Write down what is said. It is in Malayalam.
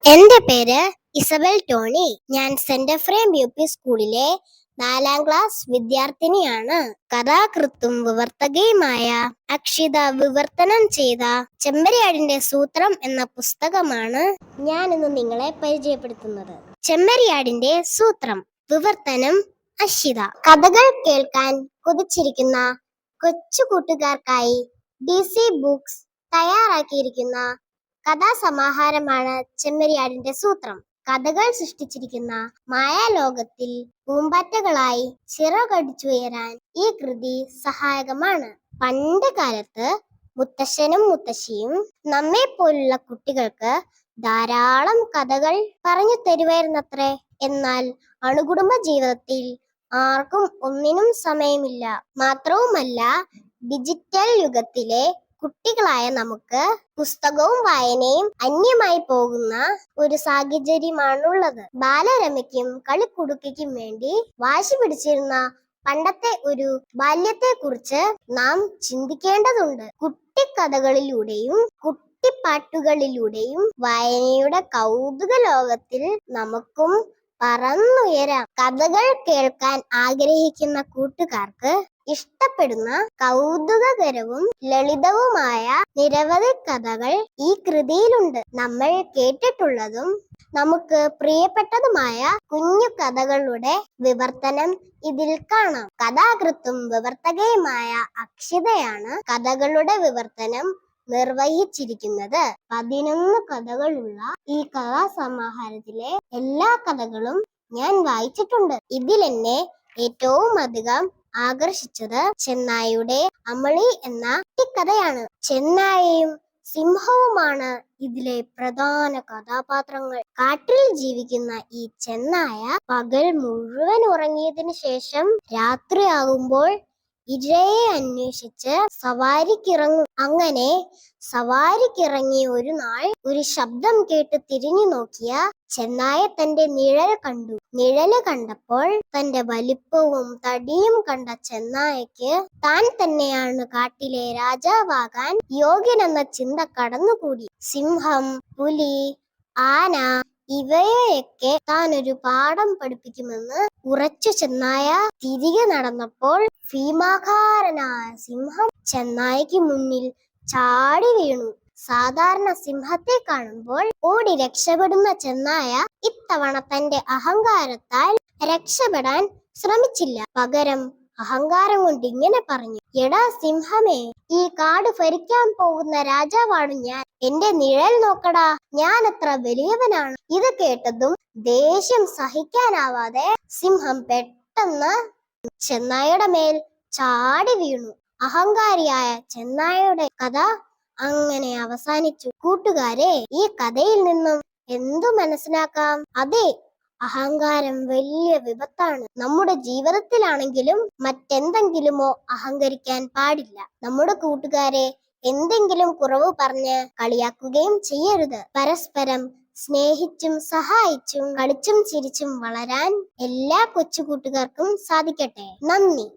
എന്റെ പേര് ഇസബൽ ടോണി. ഞാൻ സെന്റ് ഫ്രെയിം യു.പി. സ്കൂളിലെ 4ാം ക്ലാസ് വിദ്യാർത്ഥിനിയാണ്. കഥാകൃത്തും വിവർത്തകയുമായ അക്ഷിത വിവർത്തനം ചെയ്ത ചെമ്മരിയാടിന്റെ സൂത്രം എന്ന പുസ്തകമാണ് ഞാൻ ഇന്ന് നിങ്ങളെ പരിചയപ്പെടുത്തുന്നത്. ചെമ്മരിയാടിന്റെ സൂത്രം. വിവർത്തനം അക്ഷിത. കഥകൾ കേൾക്കാൻ കൊതിച്ചിരിക്കുന്ന കൊച്ചു കൂട്ടുകാർക്കായി DC ബുക്സ് തയ്യാറാക്കിയിരിക്കുന്ന കഥാസമാഹാരമാണ് ചെമ്മരിയാടിന്റെ സൂത്രം. കഥകൾ സൃഷ്ടിച്ചിരിക്കുന്ന മായാലോകത്തിൽ പൂമ്പാറ്റകളായി ചിറകടിച്ചുയരാൻ ഈ കൃതി സഹായകമാണ്. പണ്ട് കാലത്ത് മുത്തശ്ശനും മുത്തശ്ശിയും നമ്മെ പോലുള്ള കുട്ടികൾക്ക് ധാരാളം കഥകൾ പറഞ്ഞു തരുമായിരുന്നത്രേ. എന്നാൽ അണുകുടുംബ ജീവിതത്തിൽ ആർക്കും ഒന്നിനും സമയമില്ല. മാത്രവുമല്ല, ഡിജിറ്റൽ യുഗത്തിലെ കുട്ടികളായ നമുക്ക് പുസ്തകവും വായനയും അന്യമായി പോകുന്ന ഒരു സാഹചര്യമാണുള്ളത്. ബാലരമയ്ക്കും കളിക്കുടുക്കയ്ക്കും വേണ്ടി വാശി പിടിച്ചിരുന്ന പണ്ടത്തെ ഒരു ബാല്യത്തെ കുറിച്ച് നാം ചിന്തിക്കേണ്ടതുണ്ട്. കുട്ടിക്കഥകളിലൂടെയും കുട്ടിപ്പാട്ടുകളിലൂടെയും വായനയുടെ കൗതുക ലോകത്തിൽ നമുക്കും പറന്നുയരാം. കഥകൾ കേൾക്കാൻ ആഗ്രഹിക്കുന്ന കൂട്ടുകാർക്ക് ഇഷ്ടപ്പെടുന്ന കൗതുകകരവും ലളിതവുമായ നിരവധി കഥകൾ ഈ കൃതിയിലുണ്ട്. നമ്മൾ കേട്ടിട്ടുള്ളതും നമുക്ക് പ്രിയപ്പെട്ടതുമായ കുഞ്ഞു കഥകളുടെ വിവർത്തനം ഇതിൽ കാണാം. കഥാകൃത്തും വിവർത്തകയുമായ അക്ഷിതയാണ് കഥകളുടെ വിവർത്തനം നിർവഹിച്ചിരിക്കുന്നത്. 11 കഥകളുള്ള ഈ കഥാസമാഹാരത്തിലെ എല്ലാ കഥകളും ഞാൻ വായിച്ചിട്ടുണ്ട്. ഇതിലെന്നെ ഏറ്റവും അധികം ആകർഷിച്ചത് ചെന്നായയുടെ അമളി എന്ന കഥയാണ്. ചെന്നായയും സിംഹവുമാണ് ഇതിലെ പ്രധാന കഥാപാത്രങ്ങൾ. കാട്ടിൽ ജീവിക്കുന്ന ഈ ചെന്നായ പകൽ മുഴുവൻ ഉറങ്ങിയതിനു ശേഷം രാത്രിയാകുമ്പോൾ ഇരയെ അന്വേഷിച്ച് സവാരിക്കിറങ്ങും. അങ്ങനെ സവാരിക്കിറങ്ങിയ ഒരു നാൾ ഒരു ശബ്ദം കേട്ട് തിരിഞ്ഞു നോക്കിയ ചെന്നായ തന്റെ നിഴൽ കണ്ടു. നിഴല് കണ്ടപ്പോൾ തന്റെ വലിപ്പവും തടിയും കണ്ട ചെന്നായക്ക് താൻ തന്നെയാണ് കാട്ടിലെ രാജാവാകാൻ യോഗ്യനെന്ന ചിന്ത കടന്നുകൂടി. സിംഹം, പുലി, ആന ഇവയെയൊക്കെ താൻ ഒരു പാഠം പഠിപ്പിക്കുമെന്ന് ഉറച്ചു ചെന്നായ തിരികെ നടന്നപ്പോൾ ഭീമാകാരനായ സിംഹം ചെന്നായക്ക് മുന്നിൽ ചാടി വീണു. സാധാരണ സിംഹത്തെ കാണുമ്പോൾ ഓടി രക്ഷപ്പെടുന്ന ചെന്നായ ഇത്തവണ തന്റെ അഹങ്കാരത്താൽ രക്ഷപ്പെടാൻ ശ്രമിച്ചില്ല. പകരം അഹങ്കാരം കൊണ്ട് ഇങ്ങനെ പറഞ്ഞു: എടാ സിംഹമേ, ഈ കാട് ഭരിക്കാൻ പോകുന്ന രാജാവാണ് ഞാൻ. എന്റെ നിഴൽ നോക്കടാ, ഞാൻ എത്ര വലിയവനാണ്. ഇത് കേട്ടതും ദേഷ്യം സഹിക്കാനാവാതെ സിംഹം പെട്ടെന്ന് ചെന്നായയുടെ മേൽ ചാടി വീണു. അഹങ്കാരിയായ ചെന്നായയുടെ കഥ അങ്ങനെ അവസാനിച്ചു. കൂട്ടുകാരെ, ഈ കഥയിൽ നിന്നും എന്തു മനസ്സിലാക്കാം? അതെ, അഹങ്കാരം വലിയ വിപത്താണ്. നമ്മുടെ ജീവിതത്തിലാണെങ്കിലും മറ്റെന്തെങ്കിലുമോ അഹങ്കരിക്കാൻ പാടില്ല. നമ്മുടെ കൂട്ടുകാരെ എന്തെങ്കിലും കുറവ് പറഞ്ഞ് കളിയാക്കുകയും ചെയ്യരുത്. പരസ്പരം സ്നേഹിച്ചും സഹായിച്ചും കളിച്ചും ചിരിച്ചും വളരാൻ എല്ലാ കൊച്ചു കൂട്ടുകാർക്കും സാധിക്കട്ടെ. നന്ദി.